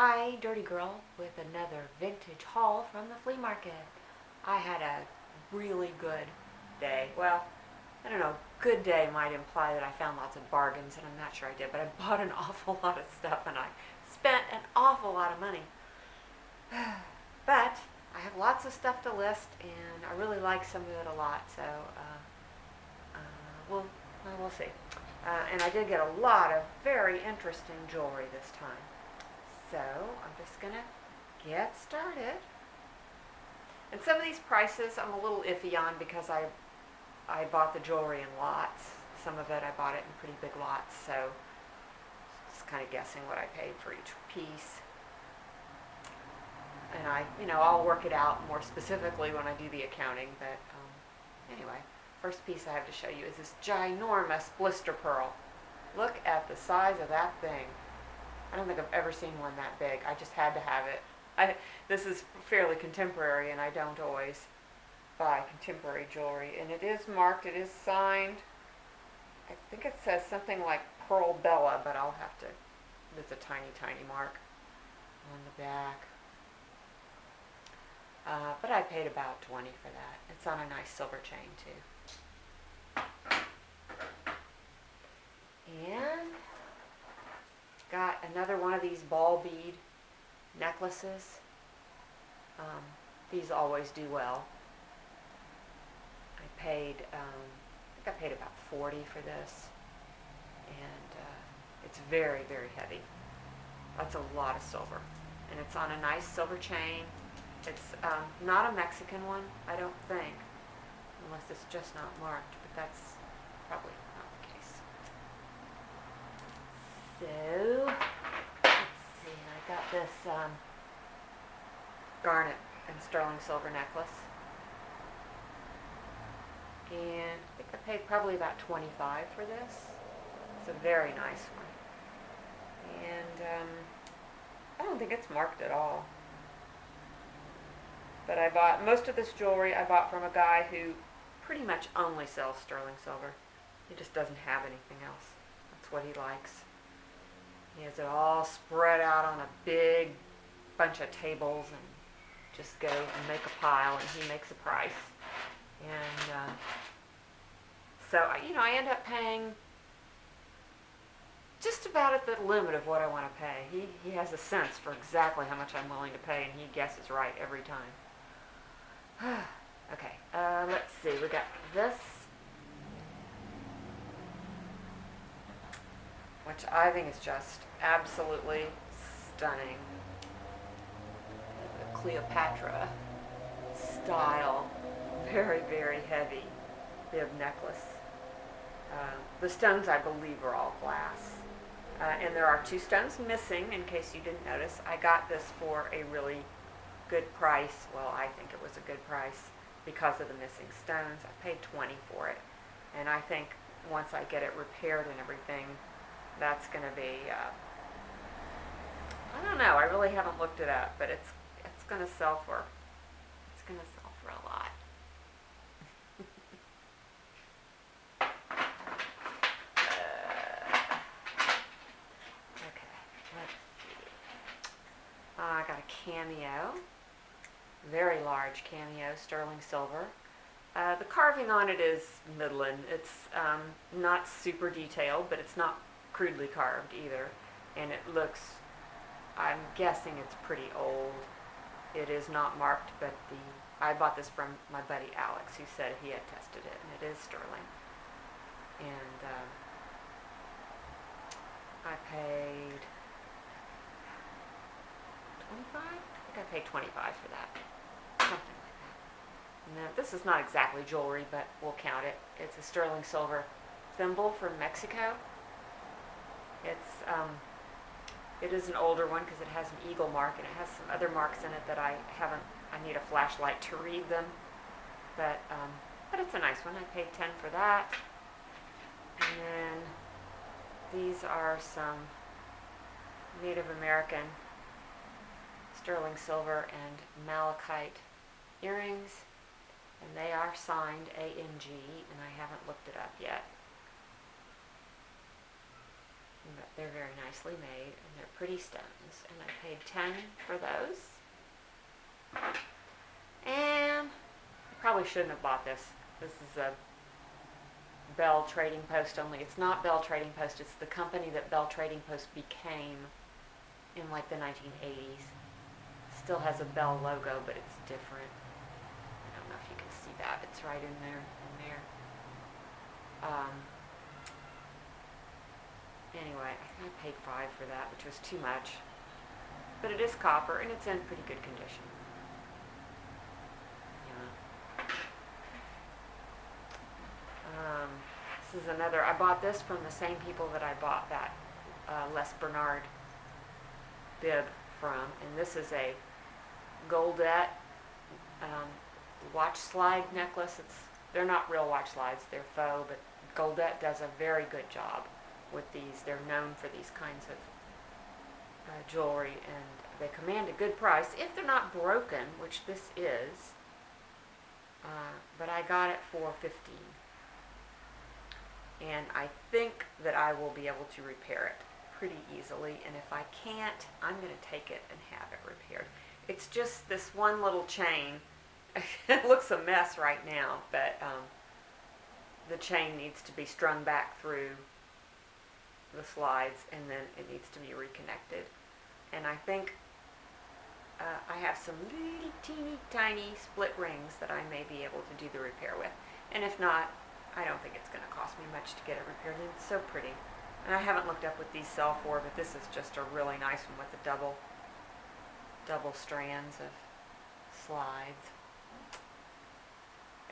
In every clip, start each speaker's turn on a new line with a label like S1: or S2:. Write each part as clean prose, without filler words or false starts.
S1: Hi, Dirty Girl, with another vintage haul from the flea market. I had a really good day. Well, I don't know, good day might imply that I found lots of bargains, and I'm not sure I did, but I bought an awful lot of stuff and I spent an awful lot of money. But I have lots of stuff to list, and I really like some of it a lot, so we'll see. And I did get a lot of very interesting jewelry this time. So I'm just going to get started. And some of these prices I'm a little iffy on because I bought the jewelry in lots. Some of it I bought it in pretty big lots, so just kind of guessing what I paid for each piece. And I'll work it out more specifically when I do the accounting, but anyway, first piece I have to show you is this ginormous blister pearl. Look at the size of that thing. I don't think I've ever seen one that big. I just had to have it. This is fairly contemporary, and I don't always buy contemporary jewelry. And it is marked, it is signed. I think it says something like Pearl Bella, but I'll have to, it's a tiny, tiny mark on the back. But I paid about $20 for that. It's on a nice silver chain, too. And got another one of these ball bead necklaces. These always do well. I think I paid about $40 for this, and it's very, very heavy. That's a lot of silver, and it's on a nice silver chain. It's not a Mexican one, I don't think, unless it's just not marked, but that's probably not the case. So, let's see, I got this garnet and sterling silver necklace. And I think I paid probably about $25 for this. It's a very nice one. And I don't think it's marked at all. But I bought, most of this jewelry I bought from a guy who pretty much only sells sterling silver. He just doesn't have anything else. That's what he likes. He has it all spread out on a big bunch of tables, and just go and make a pile, and he makes a price. And so I end up paying just about at the limit of what I want to pay. He has a sense for exactly how much I'm willing to pay, and he guesses right every time. Okay, let's see. We got this, which I think is just absolutely stunning. The Cleopatra style, very, very heavy bib necklace. The stones, I believe, are all glass. And there are 2 stones missing, in case you didn't notice. I got this for a really good price. Well, I think it was a good price because of the missing stones. I paid $20 for it. And I think once I get it repaired and everything, that's going to be, I don't know, I really haven't looked it up, but it's going to sell for a lot. I got a cameo, very large cameo, sterling silver. The carving on it is middling. It's not super detailed, but it's not crudely carved either. And it looks, I'm guessing it's pretty old. It is not marked, but I bought this from my buddy Alex, who said he had tested it, and it is sterling. And I paid 25? I think I paid $25 for that. Something like that. Now, this is not exactly jewelry, but we'll count it. It's a sterling silver thimble from Mexico. It is an older one because it has an eagle mark, and it has some other marks in it that I need a flashlight to read them. But it's a nice one. I paid $10 for that. And then these are some Native American sterling silver and malachite earrings, and they are signed ANG, and I haven't looked it up yet. but they're very nicely made, and they're pretty stones, and I paid 10 for those. And I probably shouldn't have bought this. This is a Bell Trading Post only. It's not Bell Trading Post, it's the company that Bell Trading Post became in like the 1980s. Still has a Bell logo, but it's different. I don't know if you can see that. It's right in there. Anyway, I think I paid 5 for that, which was too much. But it is copper, and it's in pretty good condition. Yeah. This is another. I bought this from the same people that I bought that Les Bernard bib from, and this is a Goldette watch slide necklace. They're not real watch slides, they're faux, but Goldette does a very good job with these. They're known for these kinds of jewelry, and they command a good price if they're not broken, which this is. But I got it for $15, and I think that I will be able to repair it pretty easily, and if I can't, I'm going to take it and have it repaired. It's just this one little chain. It looks a mess right now, but the chain needs to be strung back through the slides, and then it needs to be reconnected. And I think I have some little teeny tiny split rings that I may be able to do the repair with. And if not, I don't think it's going to cost me much to get it repaired. And it's so pretty. And I haven't looked up what these sell for, but this is just a really nice one with the double strands of slides.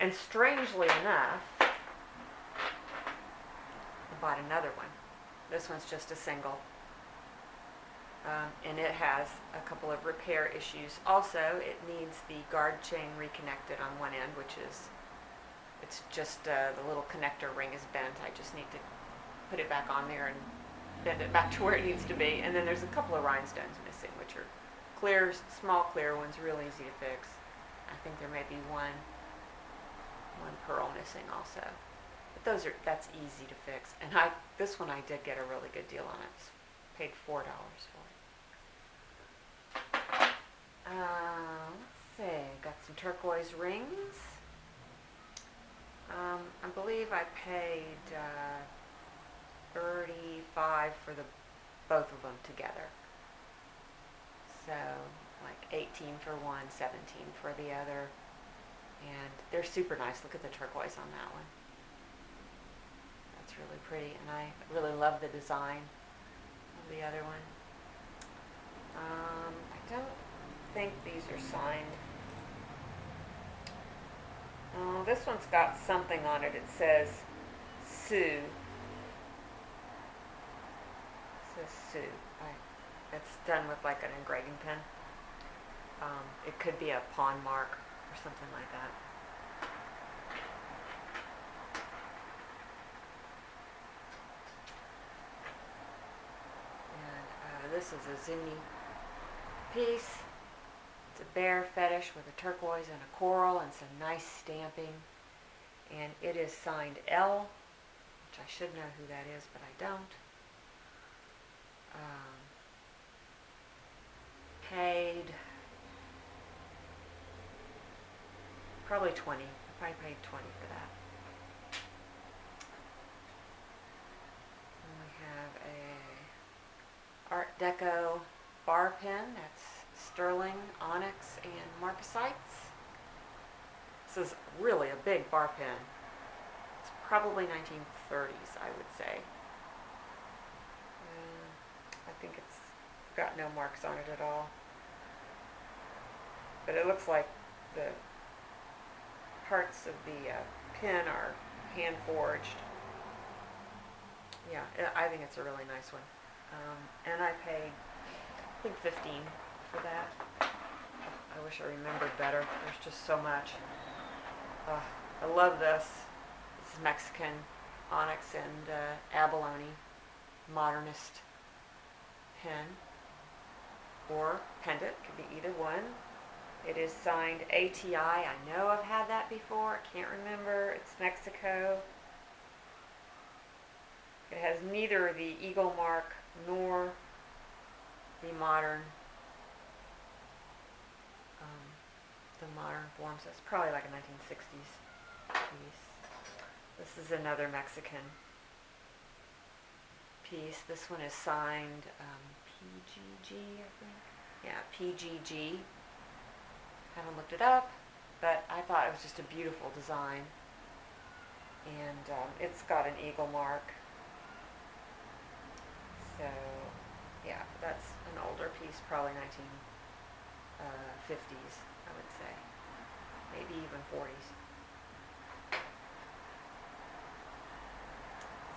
S1: And strangely enough, I bought another one. This one's just a single. And it has a couple of repair issues. Also, it needs the guard chain reconnected on one end, it's just the little connector ring is bent. I just need to put it back on there and bend it back to where it needs to be. And then there's a couple of rhinestones missing, which are clear, small clear ones, real easy to fix. I think there may be one pearl missing also. But that's easy to fix. And this one I did get a really good deal on it. Paid $4 for it. Let's see, got some turquoise rings. I believe I paid $35 for both of them together. So like 18 for one, 17 for the other. And they're super nice. Look at the turquoise on that one. That's really pretty, and I really love the design of the other one. I don't think these are signed. Oh, this one's got something on it. It says Sue. It says Sue. It's done with like an engraving pen. It could be a pawn mark or something like that. And this is a Zuni piece. It's a bear fetish with a turquoise and a coral and some nice stamping. And it is signed L, which I should know who that is, but I don't. Paid probably 20. I probably paid 20 for that. And we have a Art Deco bar pen. That's sterling, onyx, and marcasites. This is really a big bar pen. It's probably 1930s, I would say. I think it's got no marks on it at all. But it looks like the parts of the pin are hand forged. Yeah, I think it's a really nice one. And I paid, I think, 15 for that. I wish I remembered better. There's just so much. I love this. This is Mexican onyx and abalone modernist pin or pendant. Could be either one. It is signed ATI. I know I've had that before. I can't remember. It's Mexico. It has neither the eagle mark nor the modern form, so it's probably like a 1960s piece. This is another Mexican piece. This one is signed PGG, I think. Yeah, PGG. Haven't looked it up, but I thought it was just a beautiful design. And it's got an eagle mark. So, yeah, that's an older piece, probably 1950s, I would say. Maybe even 40s.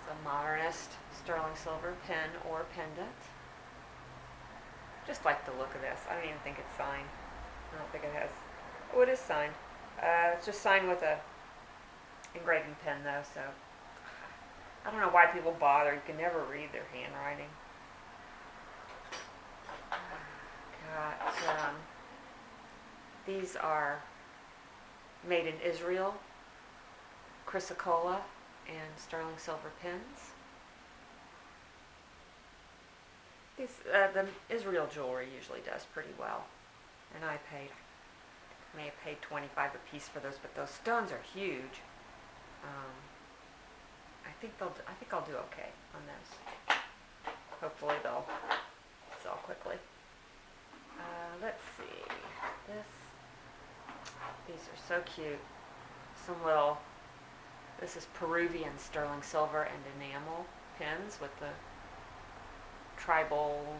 S1: It's a modernist sterling silver pin or pendant. Just like the look of this. I don't even think it's signed. I don't think it has. Oh, it is signed. It's just signed with a engraving pen though, so I don't know why people bother. You can never read their handwriting. Got these are made in Israel, chrysocolla and sterling silver pins. These the Israel jewelry usually does pretty well, and I may have paid $25 a piece for those, but those stones are huge. I think I'll do okay on those. Hopefully they'll sell quickly. Let's see. These are so cute. This is Peruvian sterling silver and enamel pins with the tribal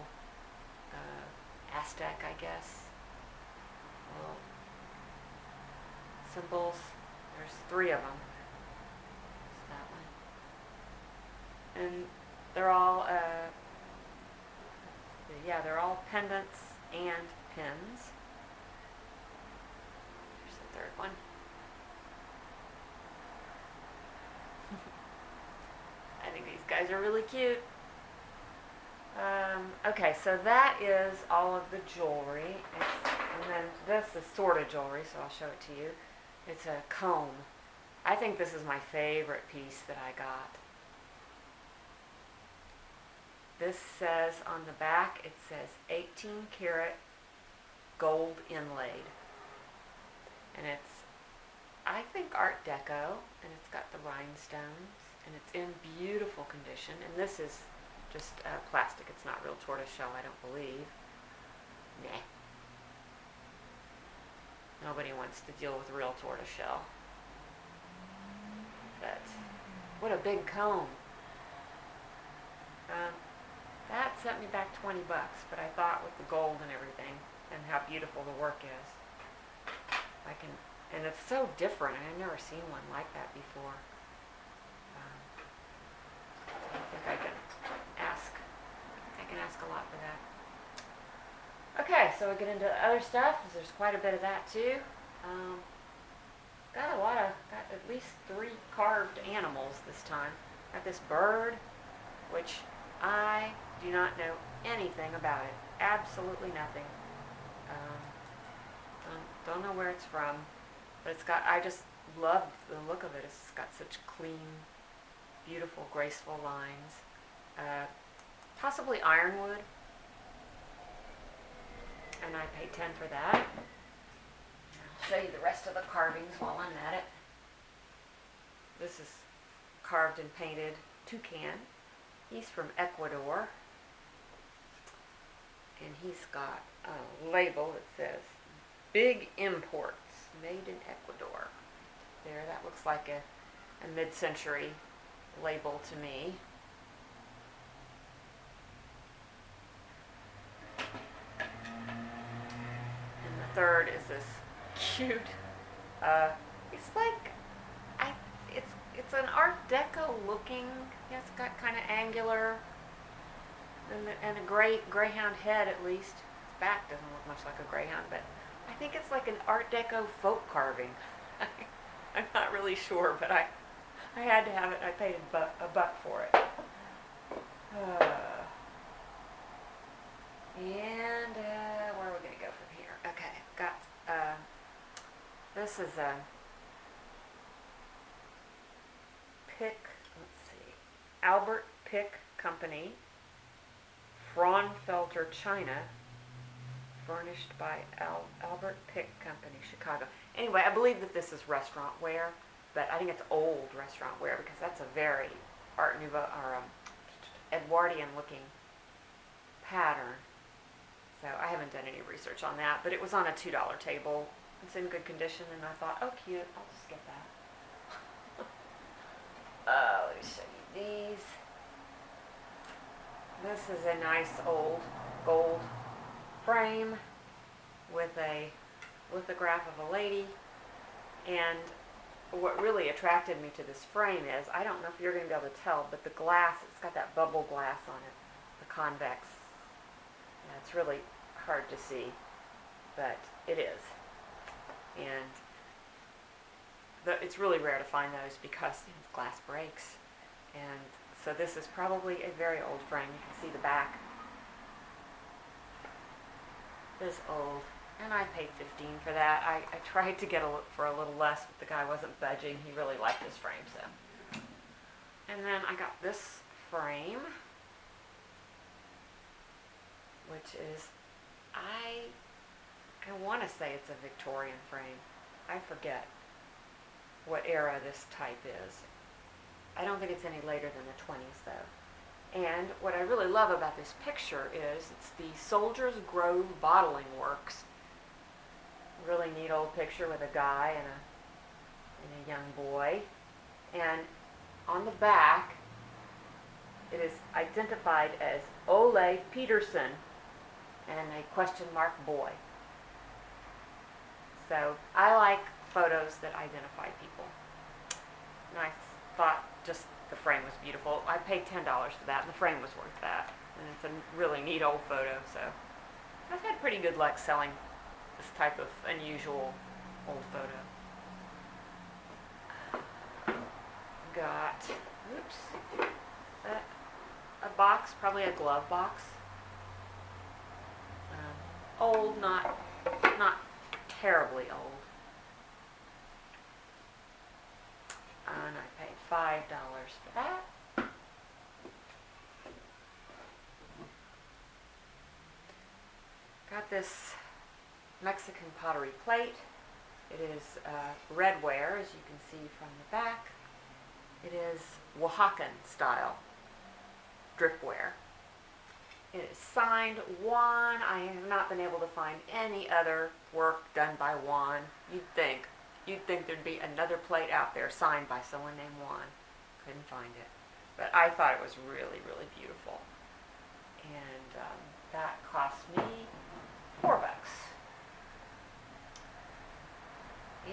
S1: Aztec, I guess, little symbols. There's 3 of them. That one. And they're all, they're all pendants and pins. Here's the 3rd one. I think these guys are really cute. Okay, so that is all of the jewelry. And then this is sort of jewelry, so I'll show it to you. It's a comb. I think this is my favorite piece that I got. This says on the back, it says 18 karat gold inlaid. And it's, I think, Art Deco, and it's got the rhinestones, and it's in beautiful condition. And this is just plastic. It's not real tortoiseshell, I don't believe. Nah. Nobody wants to deal with real tortoiseshell. But what a big comb. That set me back $20, but I thought with the gold and everything and how beautiful the work is, and it's so different. I've never seen one like that before. I think I can ask a lot for that. Okay, so we get into other stuff. There's quite a bit of that too. Got at least 3 carved animals this time. Got this bird, which I do not know anything about it. Absolutely nothing. Don't know where it's from, but I just love the look of it. It's got such clean, beautiful, graceful lines. Possibly ironwood. And I paid $10 for that. I'll show you the rest of the carvings while I'm at it. This is carved and painted toucan. He's from Ecuador. And he's got a label that says Big Imports, made in Ecuador. There, that looks like a mid-century label to me. And the third is this cute, it's like, it's an Art Deco looking, it's got kind of angular, and a greyhound head at least. Its back doesn't look much like a greyhound, but I think it's like an Art Deco folk carving. I'm not really sure, but I had to have it. I paid a buck for it. And where are we going to go from here? Okay, got this is a Albert Pick Company, Fraunfelter China, furnished by Albert Pick Company, Chicago. Anyway, I believe that this is restaurant wear, but I think it's old restaurant wear because that's a very Art Nouveau or Edwardian looking pattern. So I haven't done any research on that, but it was on a $2 table. It's in good condition, and I thought, oh, cute, I'll just get that. Let me show you these. This is a nice old gold frame with a lithograph of a lady. And what really attracted me to this frame is, I don't know if you're going to be able to tell, but the glass, it's got that bubble glass on it, the convex. Yeah, it's really hard to see, but it is. And it's really rare to find those because glass breaks. And so this is probably a very old frame. You can see the back is old. And I paid $15 for that. I tried to get for a little less, but the guy wasn't budging. He really liked his frame, so. And then I got this frame, which is, I want to say it's a Victorian frame. I forget what era this type is. I don't think it's any later than the 20s, though. And what I really love about this picture is it's the Soldiers Grove Bottling Works. Really neat old picture with a guy and a young boy. And on the back, it is identified as Ole Peterson and a question mark boy. So I like photos that identify people. And I thought just the frame was beautiful. I paid $10 for that, and the frame was worth that. And it's a really neat old photo, so I've had pretty good luck selling this type of unusual old photo. Got, oops, a box, probably a glove box. Old, not terribly old. And I paid $5 for that. Got this Mexican pottery plate. It is redware, as you can see from the back. It is Oaxacan style dripware. It is signed Juan. I have not been able to find any other work done by Juan. You'd think there'd be another plate out there signed by someone named Juan. Couldn't find it. But I thought it was really, really beautiful. And that cost me $4.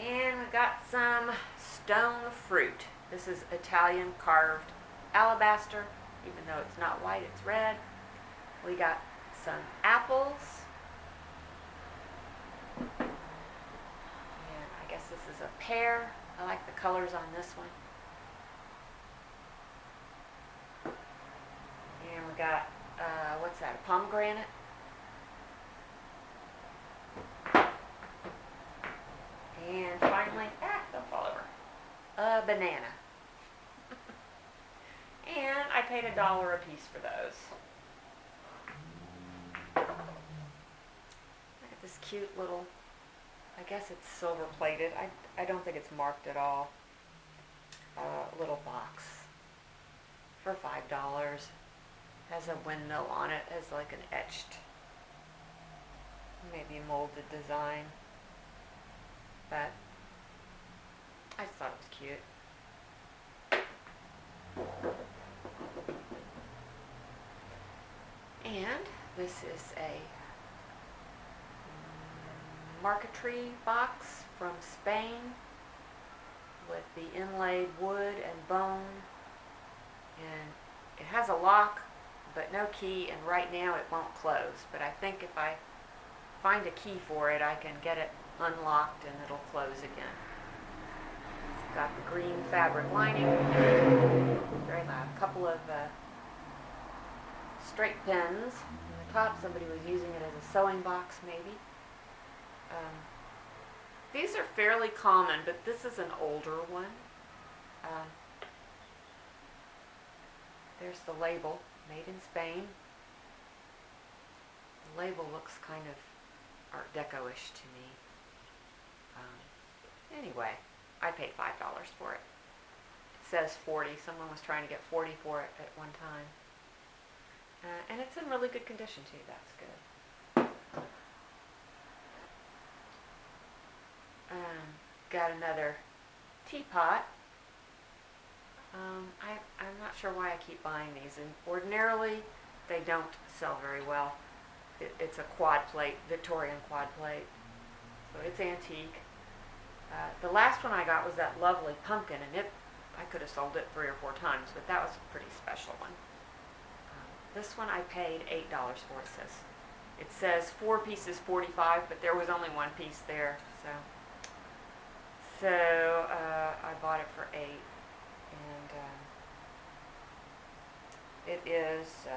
S1: And we got some stone fruit. This is Italian carved alabaster. Even though it's not white, it's red. We got some apples. And I guess this is a pear. I like the colors on this one. And we got, what's that, a pomegranate? And finally, don't fall over, a banana. And I paid $1 a piece for those. Look at this cute little, I guess it's silver plated. I don't think it's marked at all. Little box for $5. Has a windmill on it, has like an etched, maybe molded design. But I just thought it was cute. And this is a marquetry box from Spain with the inlaid wood and bone. And it has a lock but no key, and right now it won't close. But I think if I find a key for it, I can get it unlocked and it'll close again. It's got the green fabric lining. Very loud. A couple of straight pins on the top. Somebody was using it as a sewing box, maybe. These are fairly common, but this is an older one. There's the label, made in Spain. The label looks kind of Art Deco-ish to me. Anyway, I paid $5 for it. It says 40. Someone was trying to get 40 for it at one time. And it's in really good condition too. That's good. Got another teapot. I'm not sure why I keep buying these, and ordinarily they don't sell very well. It's a quad plate, Victorian quad plate, so it's antique. The last one I got was that lovely pumpkin, and I could have sold it 3 or 4 times, but that was a pretty special one. This one I paid $8 for. It says 4 pieces $45, but there was only 1 piece there, so I bought it for $8. And it is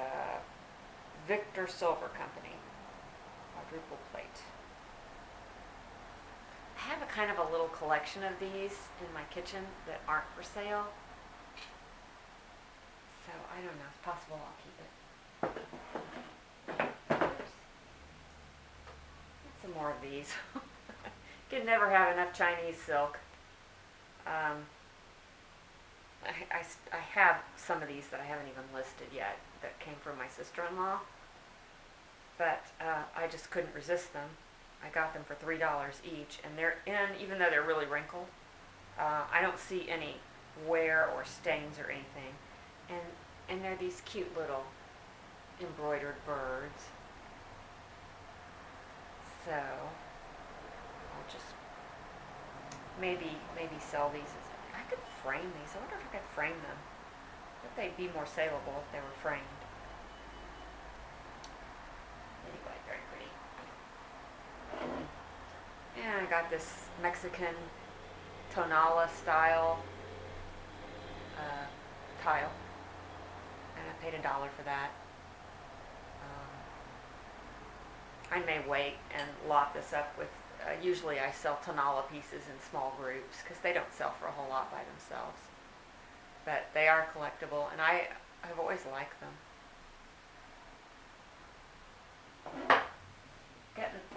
S1: Victor Silver Company, quadruple plate. I have a kind of a little collection of these in my kitchen that aren't for sale. So I don't know, it's possible I'll keep it. Some more of these. Can never have enough Chinese silk. I have some of these that I haven't even listed yet that came from my sister-in-law, but I just couldn't resist them. I got them for $3 each, and they're in, even though they're really wrinkled, I don't see any wear or stains or anything, and they're these cute little embroidered birds. So I'll just maybe sell these as I could frame these. I wonder if I could frame them. I bet they'd be more saleable if they were framed. Anyway, very pretty. And I got this Mexican tonala style tile, and I paid $1 for that. I may wait and lot this up with. Usually I sell tonala pieces in small groups because they don't sell for a whole lot by themselves. But they are collectible, and I've always liked them.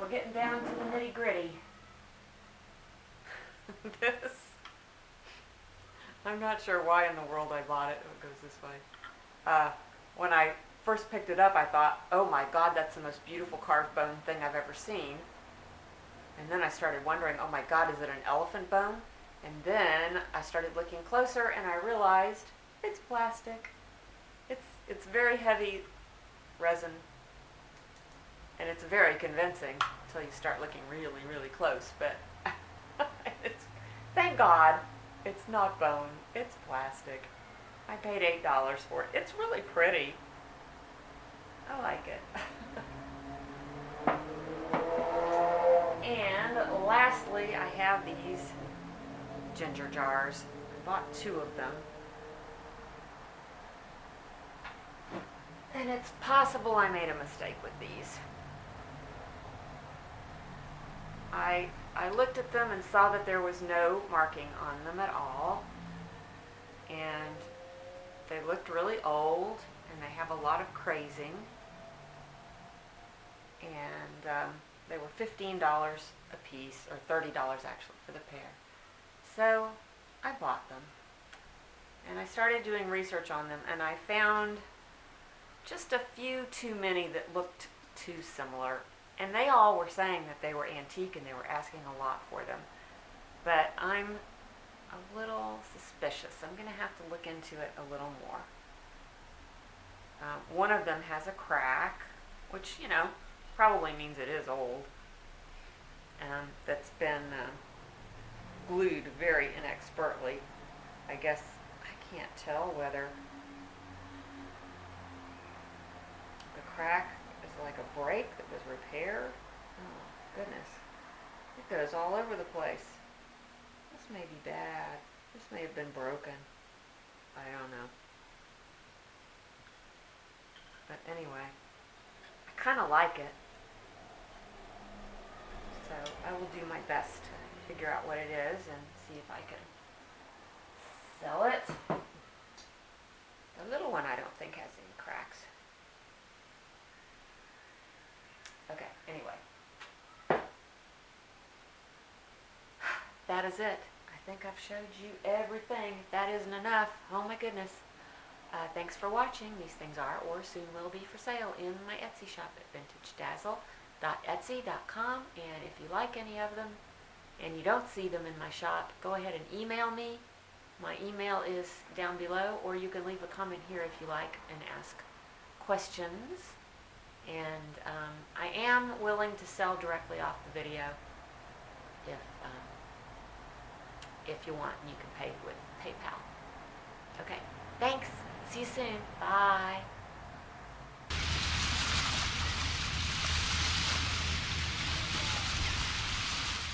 S1: We're getting down to the nitty gritty. This, I'm not sure why in the world I bought it. Oh, it goes this way. When I first picked it up, I thought, oh my God, that's the most beautiful carved bone thing I've ever seen. And then I started wondering, oh my God, is it an elephant bone? And then I started looking closer, and I realized it's plastic. It's very heavy resin, and it's very convincing until you start looking really, really close. But thank God, it's not bone. It's plastic. I paid $8 for it. It's really pretty. I like it. And lastly, I have these ginger jars. I bought 2 of them. And it's possible I made a mistake with these. I looked at them and saw that there was no marking on them at all. And they looked really old, and they have a lot of crazing. And they were $15 a piece, or $30 actually for the pair. So I bought them, and I started doing research on them, and I found just a few too many that looked too similar. And they all were saying that they were antique, and they were asking a lot for them. But I'm a little suspicious. I'm going to have to look into it a little more. One of them has a crack, which, probably means it is old. That's been glued very inexpertly. I guess I can't tell whether the crack is like a break that was repaired. Oh, goodness. It goes all over the place. This may be bad. This may have been broken. I don't know. But anyway, I kind of like it. So I will do my best to figure out what it is and see if I can sell it. The little one I don't think is it. I think I've showed you everything. If that isn't enough, oh my goodness. Thanks for watching. These things are or soon will be for sale in my Etsy shop at vintagedazz.etsy.com. And if you like any of them and you don't see them in my shop, go ahead and email me. My email is down below, or you can leave a comment here if you like and ask questions. And I am willing to sell directly off the video if you want, and you can pay with PayPal. Okay, thanks. See you soon. Bye.